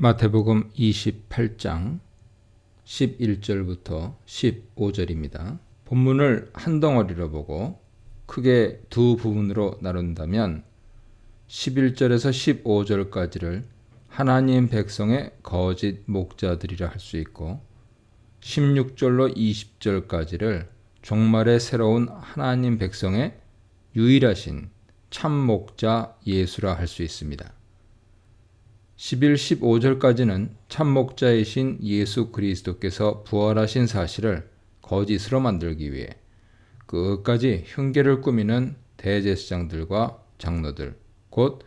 마태복음 28장 11절부터 15절입니다. 본문을 한 덩어리로 보고 크게 두 부분으로 나눈다면 11절에서 15절까지를 하나님 백성의 거짓 목자들이라 할 수 있고 16절로 20절까지를 종말의 새로운 하나님 백성의 유일하신 참 목자 예수라 할 수 있습니다. 11, 15절까지는 참 목자이신 예수 그리스도께서 부활하신 사실을 거짓으로 만들기 위해 끝까지 흉계를 꾸미는 대제사장들과 장로들, 곧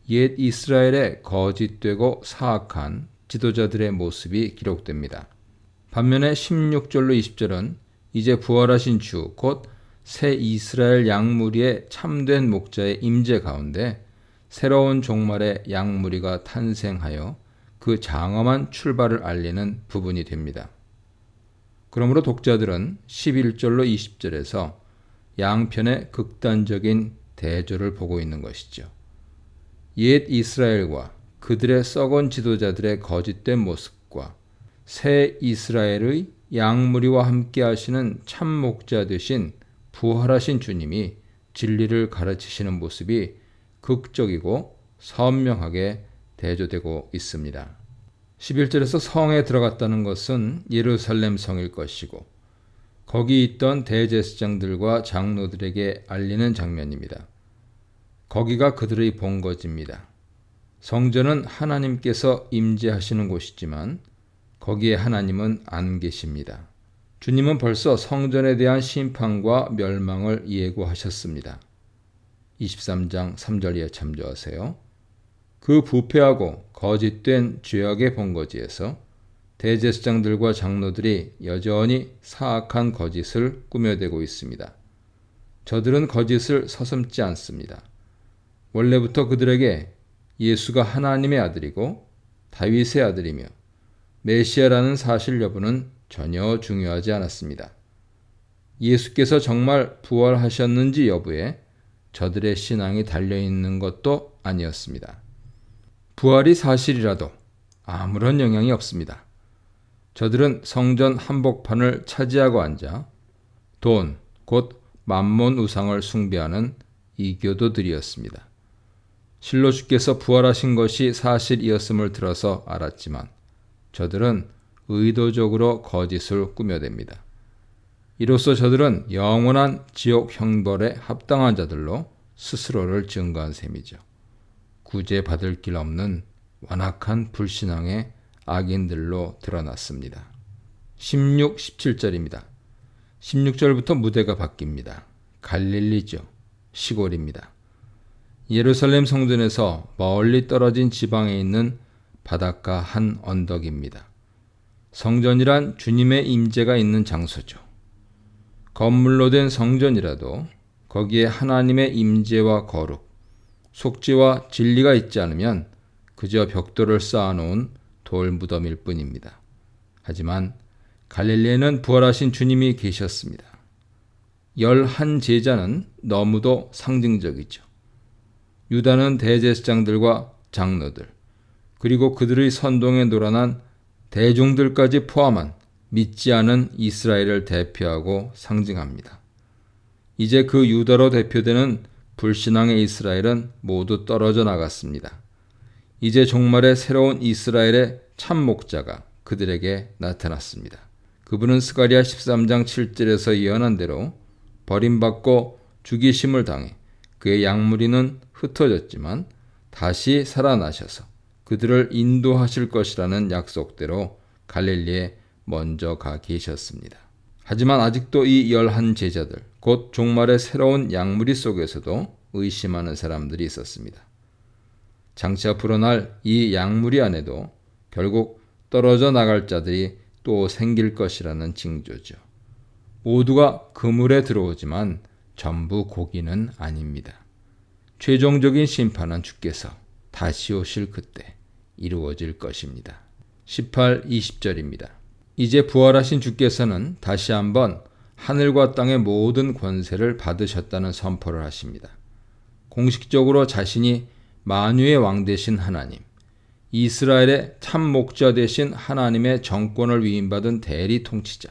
옛 이스라엘의 거짓되고 사악한 지도자들의 모습이 기록됩니다. 반면에 16절로 20절은 이제 부활하신 주, 곧 새 이스라엘 양무리의 참된 목자의 임재 가운데 새로운 종말의 양무리가 탄생하여 그 장엄한 출발을 알리는 부분이 됩니다. 그러므로 독자들은 11절로 20절에서 양편의 극단적인 대조를 보고 있는 것이죠. 옛 이스라엘과 그들의 썩은 지도자들의 거짓된 모습과 새 이스라엘의 양무리와 함께 하시는 참 목자 되신 부활하신 주님이 진리를 가르치시는 모습이 극적이고 선명하게 대조되고 있습니다. 11절에서 성에 들어갔다는 것은 예루살렘 성일 것이고 거기 있던 대제사장들과 장로들에게 알리는 장면입니다. 거기가 그들의 본거지입니다. 성전은 하나님께서 임재하시는 곳이지만 거기에 하나님은 안 계십니다. 주님은 벌써 성전에 대한 심판과 멸망을 예고하셨습니다. 23장 3절에 참조하세요. 그 부패하고 거짓된 죄악의 본거지에서 대제사장들과 장로들이 여전히 사악한 거짓을 꾸며대고 있습니다. 저들은 거짓을 서슴지 않습니다. 원래부터 그들에게 예수가 하나님의 아들이고 다윗의 아들이며 메시아라는 사실 여부는 전혀 중요하지 않았습니다. 예수께서 정말 부활하셨는지 여부에 저들의 신앙이 달려있는 것도 아니었습니다. 부활이 사실이라도 아무런 영향이 없습니다. 저들은 성전 한복판을 차지하고 앉아 돈, 곧 맘몬 우상을 숭배하는 이교도들이었습니다. 실로 주께서 부활하신 것이 사실이었음을 들어서 알았지만 저들은 의도적으로 거짓을 꾸며댑니다. 이로써 저들은 영원한 지옥 형벌에 합당한 자들로 스스로를 증거한 셈이죠. 구제받을 길 없는 완악한 불신앙의 악인들로 드러났습니다. 16, 17절입니다. 16절부터 무대가 바뀝니다. 갈릴리죠. 시골입니다. 예루살렘 성전에서 멀리 떨어진 지방에 있는 바닷가 한 언덕입니다. 성전이란 주님의 임재가 있는 장소죠. 건물로 된 성전이라도 거기에 하나님의 임재와 거룩, 속죄와 진리가 있지 않으면 그저 벽돌을 쌓아놓은 돌무덤일 뿐입니다. 하지만 갈릴리에는 부활하신 주님이 계셨습니다. 11 제자는 너무도 상징적이죠. 유다는 대제사장들과 장로들, 그리고 그들의 선동에 놀아난 대종들까지 포함한 믿지 않은 이스라엘을 대표하고 상징합니다. 이제 그 유다로 대표되는 불신앙의 이스라엘은 모두 떨어져 나갔습니다. 이제 종말의 새로운 이스라엘의 참 목자가 그들에게 나타났습니다. 그분은 스가랴 13장 7절에서 예언한 대로 버림받고 죽이심을 당해 그의 양무리는 흩어졌지만 다시 살아나셔서 그들을 인도하실 것이라는 약속대로 갈릴리에 먼저 가 계셨습니다. 하지만 아직도 이 11 제자들, 곧 종말의 새로운 양무리 속에서도 의심하는 사람들이 있었습니다. 장차 불어날 이 양무리 안에도 결국 떨어져 나갈 자들이 또 생길 것이라는 징조죠. 모두가 그물에 들어오지만 전부 고기는 아닙니다. 최종적인 심판은 주께서 다시 오실 그때 이루어질 것입니다. 18, 20절입니다. 이제 부활하신 주께서는 다시 한번 하늘과 땅의 모든 권세를 받으셨다는 선포를 하십니다. 공식적으로 자신이 만유의 왕 되신 하나님, 이스라엘의 참 목자 되신 하나님의 정권을 위임받은 대리 통치자,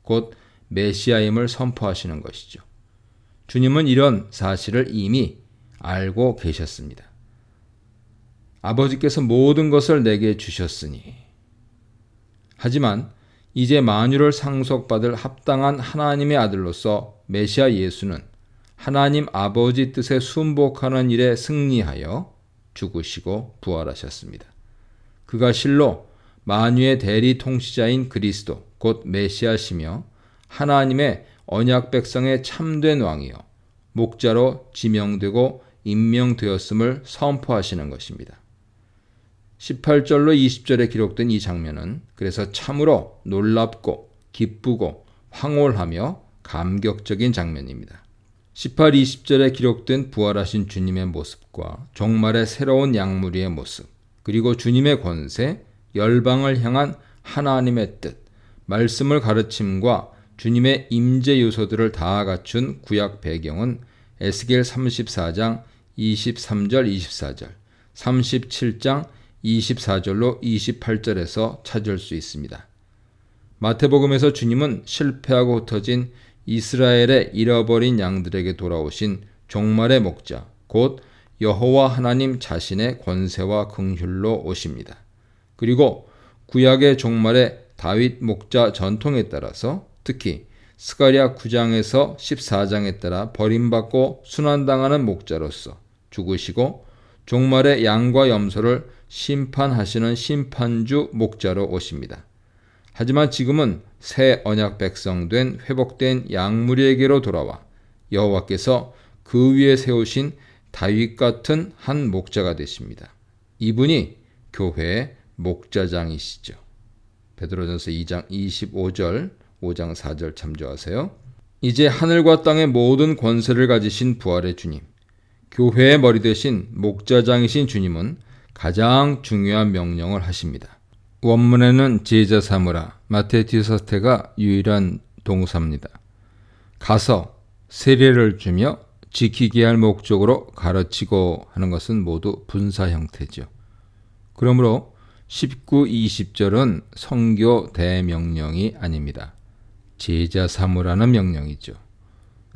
곧 메시아임을 선포하시는 것이죠. 주님은 이런 사실을 이미 알고 계셨습니다. 아버지께서 모든 것을 내게 주셨으니. 하지만 이제 만유를 상속받을 합당한 하나님의 아들로서 메시아 예수는 하나님 아버지 뜻에 순복하는 일에 승리하여 죽으시고 부활하셨습니다. 그가 실로 만유의 대리 통치자인 그리스도 곧 메시아시며 하나님의 언약 백성의 참된 왕이요 목자로 지명되고 임명되었음을 선포하시는 것입니다. 18절로 20절에 기록된 이 장면은 그래서 참으로 놀랍고 기쁘고 황홀하며 감격적인 장면입니다. 18, 20절에 기록된 부활하신 주님의 모습과 종말의 새로운 양무리의 모습, 그리고 주님의 권세, 열방을 향한 하나님의 뜻, 말씀을 가르침과 주님의 임재 요소들을 다 갖춘 구약 배경은 에스겔 34장 23절 24절, 37장 24절로 28절에서 찾을 수 있습니다. 마태복음에서 주님은 실패하고 흩어진 이스라엘의 잃어버린 양들에게 돌아오신 종말의 목자, 곧 여호와 하나님 자신의 권세와 긍휼로 오십니다. 그리고 구약의 종말의 다윗 목자 전통에 따라서 특히 스가랴 9장에서 14장에 따라 버림받고 순환당하는 목자로서 죽으시고 종말의 양과 염소를 심판하시는 심판주 목자로 오십니다. 하지만 지금은 새 언약 백성 된 회복된 양무리에게로 돌아와 여호와께서 그 위에 세우신 다윗 같은 한 목자가 되십니다. 이분이 교회의 목자장이시죠. 베드로전서 2장 25절, 5장 4절 참조하세요. 이제 하늘과 땅의 모든 권세를 가지신 부활의 주님, 교회의 머리 되신 목자장이신 주님은 가장 중요한 명령을 하십니다. 원문에는 제자 삼으라, 마테티서테가 유일한 동사입니다. 가서 세례를 주며 지키게 할 목적으로 가르치고 하는 것은 모두 분사 형태죠. 그러므로 19, 20절은 선교 대명령이 아닙니다. 제자 삼으라는 명령이죠.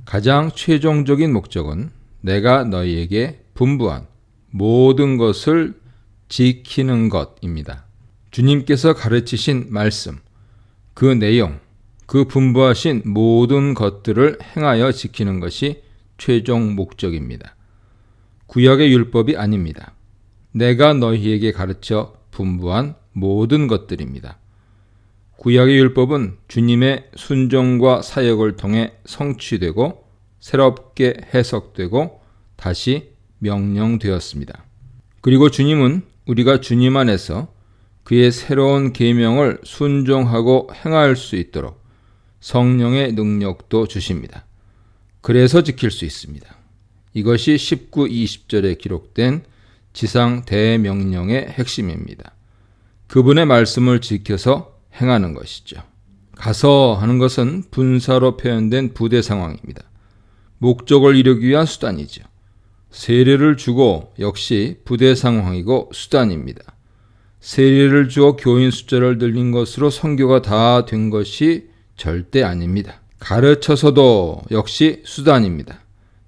가장 최종적인 목적은 내가 너희에게 분부한 모든 것을 지키는 것입니다. 주님께서 가르치신 말씀, 그 내용, 그 분부하신 모든 것들을 행하여 지키는 것이 최종 목적입니다. 구약의 율법이 아닙니다. 내가 너희에게 가르쳐 분부한 모든 것들입니다. 구약의 율법은 주님의 순종과 사역을 통해 성취되고 새롭게 해석되고 다시 명령되었습니다. 그리고 주님은 우리가 주님 안에서 그의 새로운 계명을 순종하고 행할 수 있도록 성령의 능력도 주십니다. 그래서 지킬 수 있습니다. 이것이 19, 20절에 기록된 지상 대명령의 핵심입니다. 그분의 말씀을 지켜서 행하는 것이죠. 가서 하는 것은 분사로 표현된 부대 상황입니다. 목적을 이루기 위한 수단이죠. 세례를 주고 역시 부대 상황이고 수단입니다. 세례를 주어 교인 숫자를 늘린 것으로 선교가 다 된 것이 절대 아닙니다. 가르쳐서도 역시 수단입니다.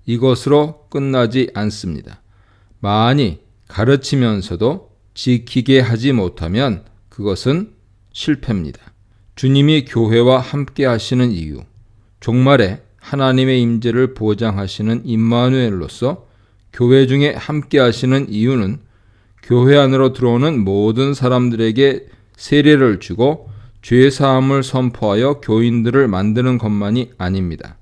이것으로 끝나지 않습니다. 많이 가르치면서도 지키게 하지 못하면 그것은 실패입니다. 주님이 교회와 함께 하시는 이유, 종말에 하나님의 임재를 보장하시는 임마누엘로서 교회 중에 함께 하시는 이유는 교회 안으로 들어오는 모든 사람들에게 세례를 주고 죄사함을 선포하여 교인들을 만드는 것만이 아닙니다.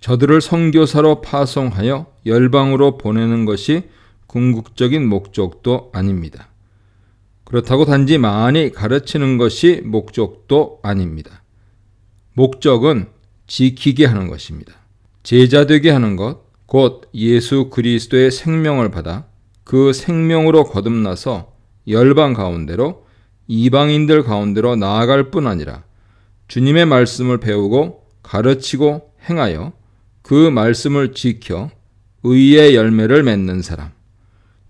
저들을 선교사로 파송하여 열방으로 보내는 것이 궁극적인 목적도 아닙니다. 그렇다고 단지 많이 가르치는 것이 목적도 아닙니다. 목적은 지키게 하는 것입니다. 제자되게 하는 것, 곧 예수 그리스도의 생명을 받아 그 생명으로 거듭나서 열방 가운데로 이방인들 가운데로 나아갈 뿐 아니라 주님의 말씀을 배우고 가르치고 행하여 그 말씀을 지켜 의의 열매를 맺는 사람,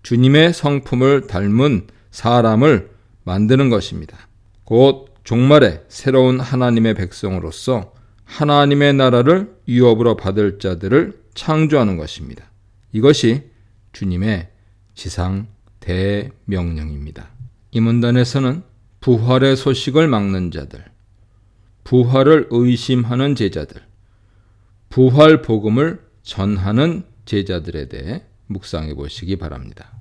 주님의 성품을 닮은 사람을 만드는 것입니다. 곧 종말에 새로운 하나님의 백성으로서 하나님의 나라를 유업으로 받을 자들을 창조하는 것입니다. 이것이 주님의 지상 대명령입니다. 이 문단에서는 부활의 소식을 막는 자들, 부활을 의심하는 제자들, 부활 복음을 전하는 제자들에 대해 묵상해 보시기 바랍니다.